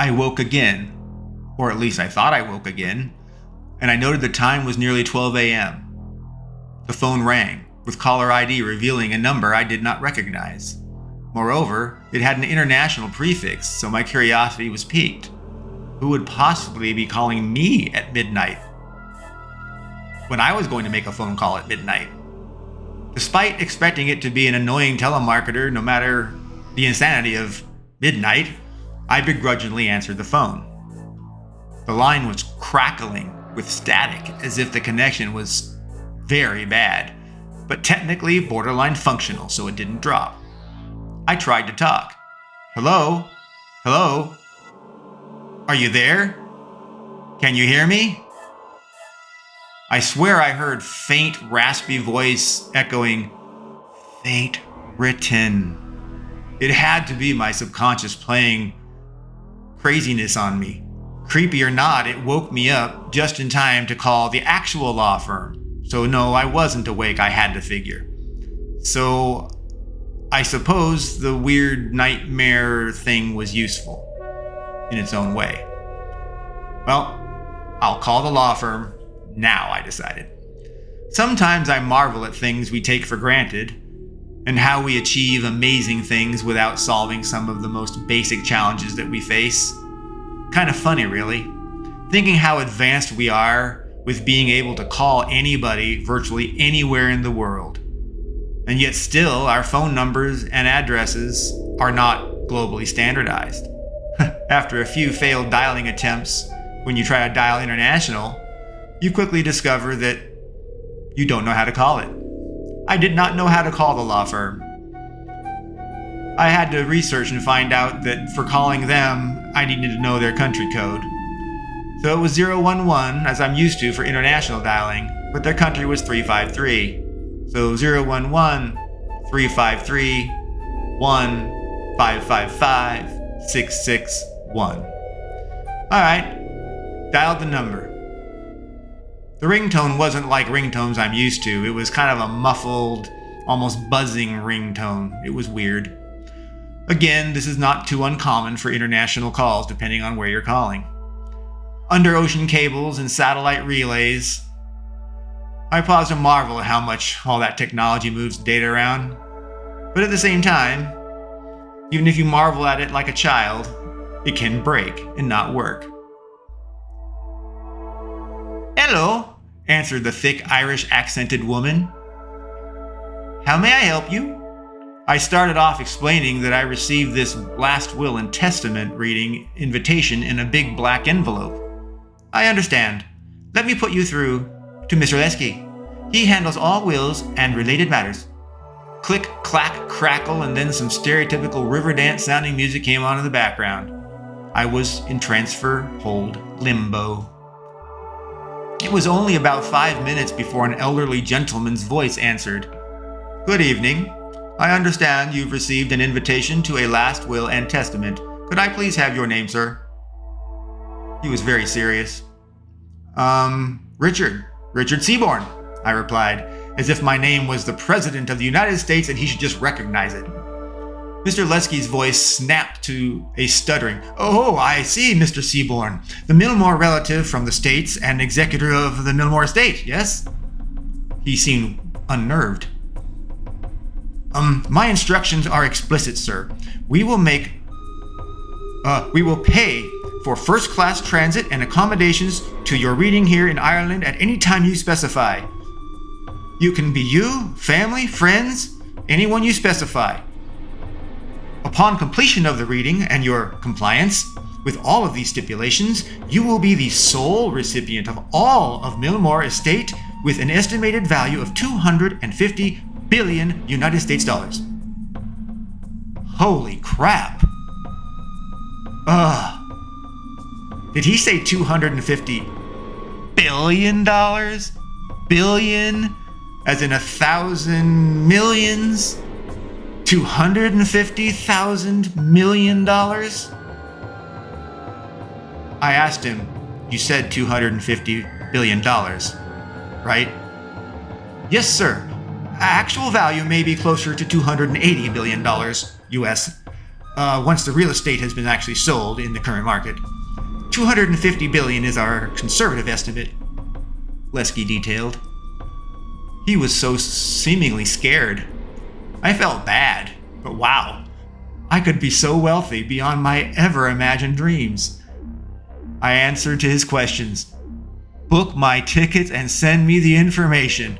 I woke again, or at least I thought I woke again, and I noted the time was nearly 12 a.m. The phone rang, with caller ID revealing a number I did not recognize. Moreover, it had an international prefix, so my curiosity was piqued. Who would possibly be calling me at midnight when I was going to make a phone call at midnight? Despite expecting it to be an annoying telemarketer, no matter the insanity of midnight, I begrudgingly answered the phone. The line was crackling with static, as if the connection was very bad, but technically borderline functional, so it didn't drop. I tried to talk. Hello? Hello? Are you there? Can you hear me? I swear I heard faint, raspy voice echoing, "Fate written." It had to be my subconscious playing craziness on me. Creepy or not, it woke me up just in time to call the actual law firm. So no, I wasn't awake, I had to figure. So I suppose the weird nightmare thing was useful in its own way. Well, I'll call the law firm now, I decided. Sometimes I marvel at things we take for granted and how we achieve amazing things without solving some of the most basic challenges that we face. Kind of funny, really. Thinking how advanced we are with being able to call anybody virtually anywhere in the world. And yet still, our phone numbers and addresses are not globally standardized. After a few failed dialing attempts, when you try to dial international, you quickly discover that you don't know how to call it. I did not know how to call the law firm. I had to research and find out that for calling them, I needed to know their country code. So it was 011, as I'm used to for international dialing, but their country was 353. So 011, 353, 1, 555, 661. Alright, dialed the number. The ringtone wasn't like ringtones I'm used to. It was kind of a muffled, almost buzzing ringtone. It was weird. Again, this is not too uncommon for international calls, depending on where you're calling. Under ocean cables and satellite relays, I pause to marvel at how much all that technology moves data around. But at the same time, even if you marvel at it like a child, it can break and not work. "Hello," answered the thick Irish accented woman. "How may I help you?" I started off explaining that I received this last will and testament reading invitation in a big black envelope. "I understand. Let me put you through to Mr. Lesky. He handles all wills and related matters." Click, clack, crackle, and then some stereotypical river dance sounding music came on in the background. I was in transfer hold limbo. It was only about 5 minutes before an elderly gentleman's voice answered. "Good evening. I understand you've received an invitation to a last will and testament. Could I please have your name, sir?" He was very serious. Richard Seaborn, I replied, as if my name was the President of the United States and he should just recognize it. Mr. Lesky's voice snapped to a stuttering, "Oh, I see, Mr. Seaborn. The Millmore relative from the States and executor of the Millmore estate, yes?" He seemed unnerved. My instructions are explicit, sir. We will pay for first-class transit and accommodations to your reading here in Ireland at any time you specify. You can be you, family, friends, anyone you specify. Upon completion of the reading and your compliance with all of these stipulations, you will be the sole recipient of all of Millmore estate with an estimated value of $250 billion United States dollars. Holy crap. Did he say $250 billion? Billion? As in 1,000 millions? $250,000 million? I asked him, "You said $250 billion, right?" "Yes, sir. Actual value may be closer to $280 billion US. once the real estate has been actually sold in the current market. $250 billion is our conservative estimate, Lesky detailed. He was so seemingly scared. I felt bad, but wow, I could be so wealthy beyond my ever imagined dreams. I answered to his questions. Book my tickets and send me the information.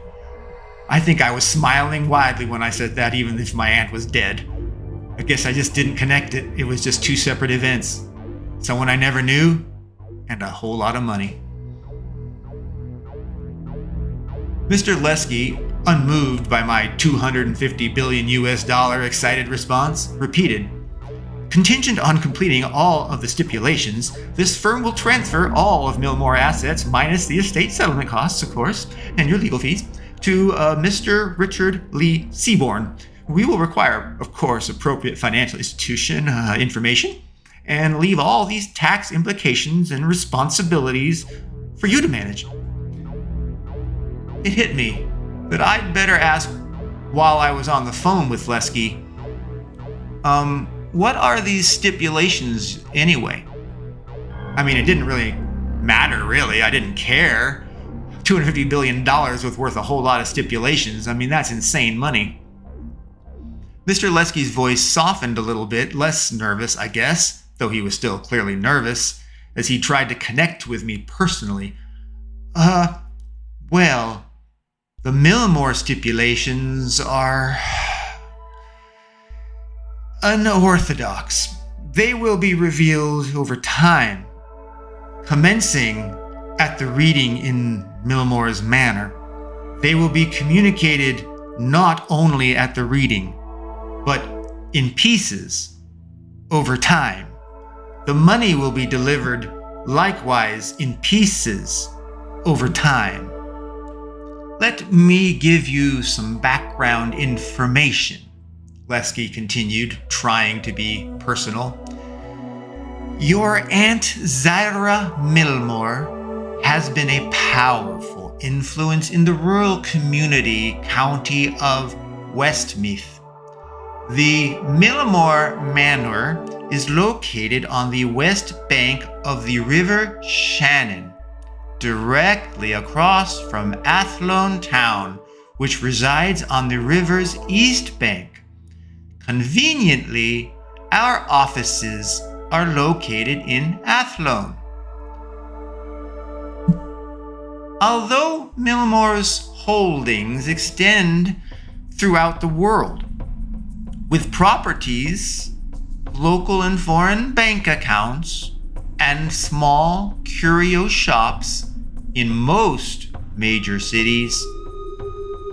I think I was smiling widely when I said that, even if my aunt was dead. I guess I just didn't connect it. It was just two separate events. Someone I never knew, and a whole lot of money. Mr. Lesky, unmoved by my $250 billion excited response, repeated, contingent on completing all of the stipulations, this firm will transfer all of Millmore assets, minus the estate settlement costs, of course, and your legal fees, to Mr. Richard Lee Seaborn. We will require, of course, appropriate financial institution information, and leave all these tax implications and responsibilities for you to manage. It hit me that I'd better ask while I was on the phone with Lesky, what are these stipulations anyway? I mean, it didn't really matter, really. I didn't care. $250 billion was worth a whole lot of stipulations. I mean, that's insane money. Mr. Lesky's voice softened a little bit, less nervous, I guess, though he was still clearly nervous, as he tried to connect with me personally. Well, the Millmore stipulations are unorthodox. They will be revealed over time, commencing at the reading in Millmore's manor. They will be communicated not only at the reading, but in pieces over time. The money will be delivered likewise in pieces over time. Let me give you some background information, Lesky continued, trying to be personal. Your Aunt Zyra Millmore has been a powerful influence in the rural community county of Westmeath. The Millmore Manor is located on the west bank of the River Shannon, directly across from Athlone Town, which resides on the river's east bank. Conveniently, our offices are located in Athlone. Although Millmore's holdings extend throughout the world, with properties, local and foreign bank accounts, and small curio shops in most major cities,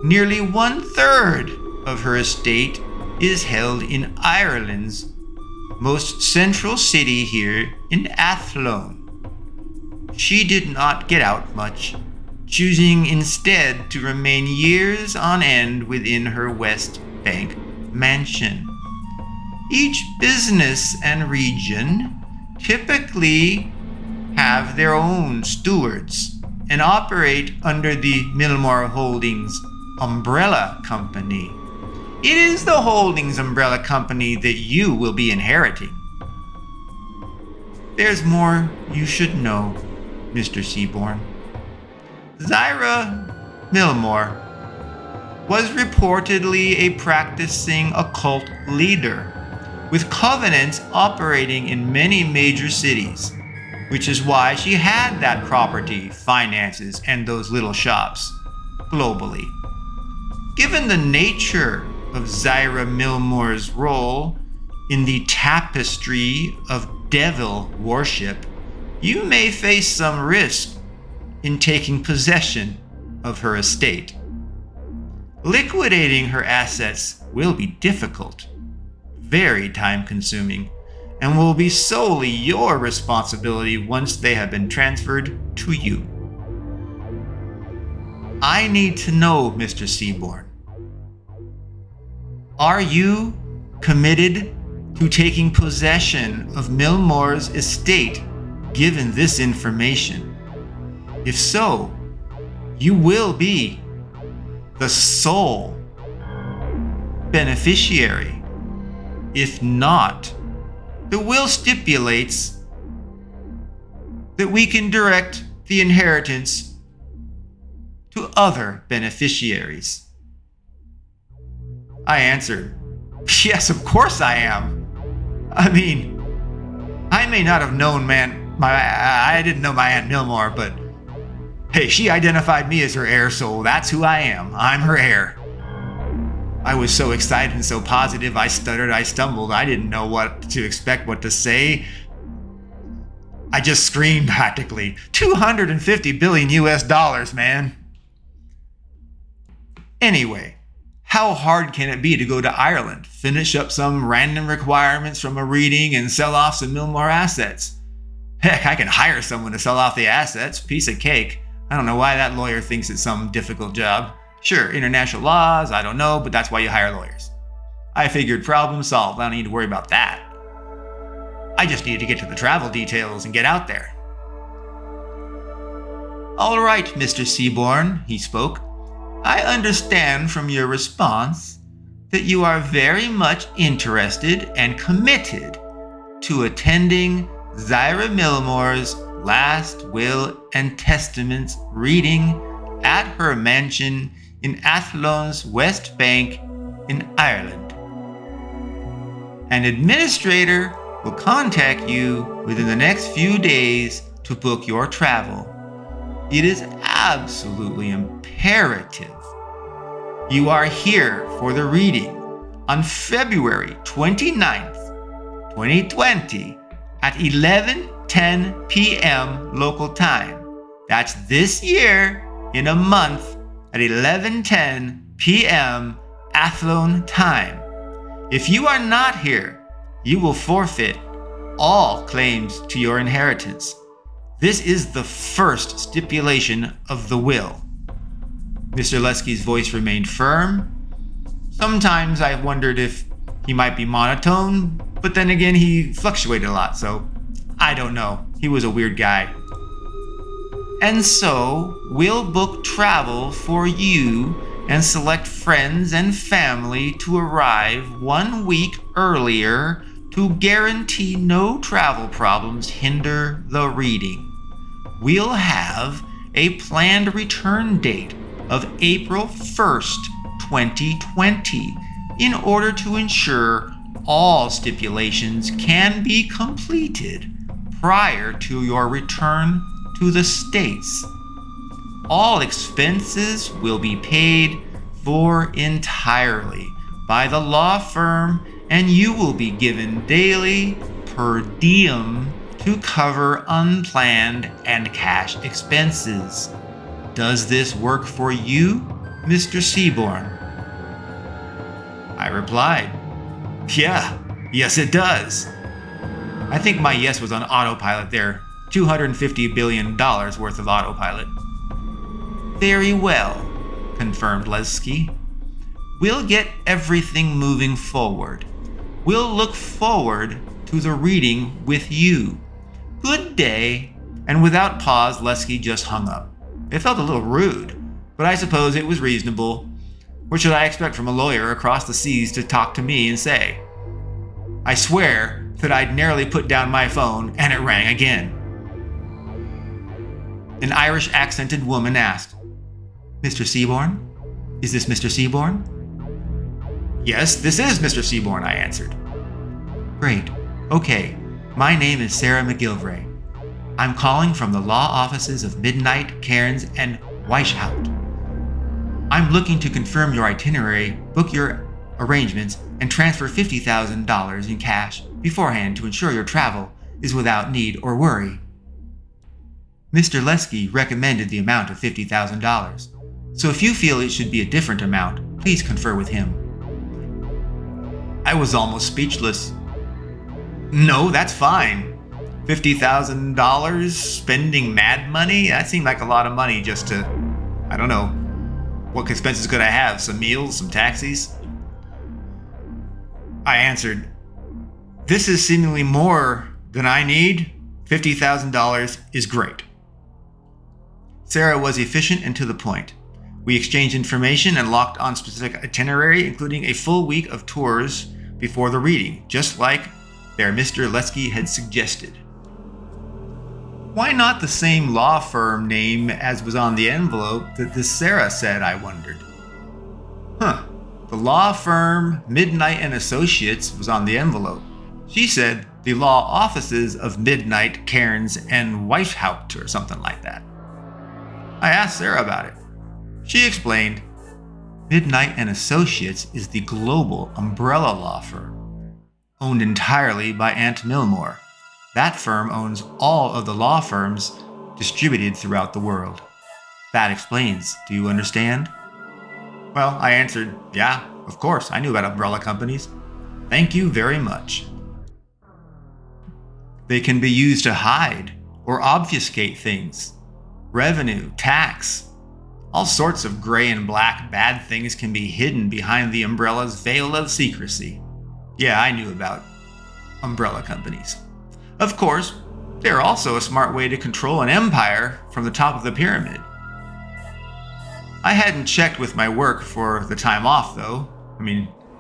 nearly 1/3 of her estate is held in Ireland's most central city here in Athlone. She did not get out much, choosing instead to remain years on end within her West Bank mansion. Each business and region typically have their own stewards and operate under the Millmore Holdings umbrella company. It is the Holdings umbrella company that you will be inheriting. There's more you should know, Mr. Seaborn. Zyra Millmore was reportedly a practicing occult leader, with covenants operating in many major cities, which is why she had that property, finances, and those little shops globally. Given the nature of Zyra Millmore's role in the tapestry of devil worship, you may face some risk in taking possession of her estate. Liquidating her assets will be difficult, very time-consuming, and will be solely your responsibility once they have been transferred to you. I need to know, Mr. Seaborn, are you committed to taking possession of Millmore's estate given this information? If so, you will be the sole beneficiary. If not, The will stipulates that we can direct the inheritance to other beneficiaries. I answered, yes, of course I am. I mean, I may not have known I didn't know my Aunt Milmore, but hey, she identified me as her heir, so that's who I am. I'm her heir. I was so excited and so positive, I stuttered, I stumbled. I didn't know what to expect, what to say. I just screamed practically. $250 billion US, man. Anyway, how hard can it be to go to Ireland, finish up some random requirements from a reading, and sell off some Milmore assets? Heck, I can hire someone to sell off the assets. Piece of cake. I don't know why that lawyer thinks it's some difficult job. Sure, international laws, I don't know, but that's why you hire lawyers. I figured problem solved. I don't need to worry about that. I just needed to get to the travel details and get out there. All right, Mr. Seaborn, he spoke. I understand from your response that you are very much interested and committed to attending Zyra Milmore's last will and testaments reading at her mansion in Athlon's West Bank in Ireland. An administrator will contact you within the next few days to book your travel. It is absolutely imperative you are here for the reading on February 29th, 2020 at 11:10 p.m. local time. That's this year in a month at 11:10 p.m. Athlone time. If you are not here, you will forfeit all claims to your inheritance. This is the first stipulation of the will. Mr. Lesky's voice remained firm. Sometimes I wondered if he might be monotone, but then again he fluctuated a lot, so I don't know. He was a weird guy. And so, we'll book travel for you and select friends and family to arrive 1 week earlier to guarantee no travel problems hinder the reading. We'll have a planned return date of April 1st, 2020, in order to ensure all stipulations can be completed prior to your return to the States. All expenses will be paid for entirely by the law firm, and you will be given daily per diem to cover unplanned and cash expenses. Does this work for you, Mr. Seaborn? I replied, yes it does. I think my yes was on autopilot there. $250 billion worth of autopilot. Very well, confirmed Lesky. We'll get everything moving forward. We'll look forward to the reading with you. Good day. And without pause, Lesky just hung up. It felt a little rude, but I suppose it was reasonable. What should I expect from a lawyer across the seas to talk to me and say? I swear that I'd narrowly put down my phone and it rang again. An Irish accented woman asked, Mr. Seaborn? Is this Mr. Seaborn? Yes, this is Mr. Seaborn, I answered. Great. Okay. My name is Sarah McGilvray. I'm calling from the law offices of Midnight, Cairns, and Weishaupt. I'm looking to confirm your itinerary, book your arrangements, and transfer $50,000 in cash beforehand to ensure your travel is without need or worry. Mr. Lesky recommended the amount of $50,000, so if you feel it should be a different amount, please confer with him. I was almost speechless. No, that's fine. $50,000 spending mad money? That seemed like a lot of money just to, I don't know. What expenses could I have? Some meals, some taxis? I answered, this is seemingly more than I need. $50,000 is great. Sarah was efficient and to the point. We exchanged information and locked on specific itinerary, including a full week of tours before the reading, just like their Mr. Lesky had suggested. Why not the same law firm name as was on the envelope that this Sarah said, I wondered. The law firm Midnight and Associates was on the envelope. She said the law offices of Midnight, Cairns, and Weishaupt or something like that. I asked Sarah about it. She explained, Midnight and Associates is the global umbrella law firm, owned entirely by Aunt Millmore. That firm owns all of the law firms distributed throughout the world. That explains. Do you understand? Well, I answered, yeah, of course, I knew about umbrella companies. Thank you very much. They can be used to hide or obfuscate things. Revenue, tax, all sorts of gray and black bad things can be hidden behind the umbrella's veil of secrecy. Yeah, I knew about umbrella companies. Of course, they're also a smart way to control an empire from the top of the pyramid. I hadn't checked with my work for the time off, though.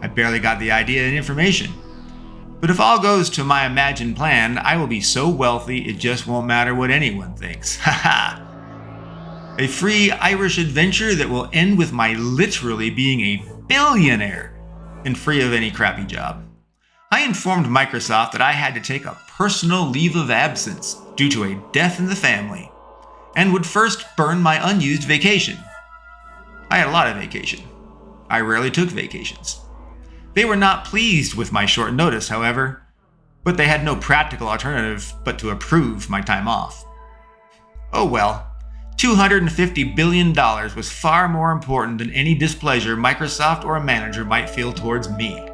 I barely got the idea and information. But if all goes to my imagined plan, I will be so wealthy it just won't matter what anyone thinks. Haha! A free Irish adventure that will end with my literally being a billionaire and free of any crappy job. I informed Microsoft that I had to take a personal leave of absence due to a death in the family, and would first burn my unused vacation. I had a lot of vacation. I rarely took vacations. They were not pleased with my short notice, however, but they had no practical alternative but to approve my time off. Oh well, $250 billion was far more important than any displeasure Microsoft or a manager might feel towards me.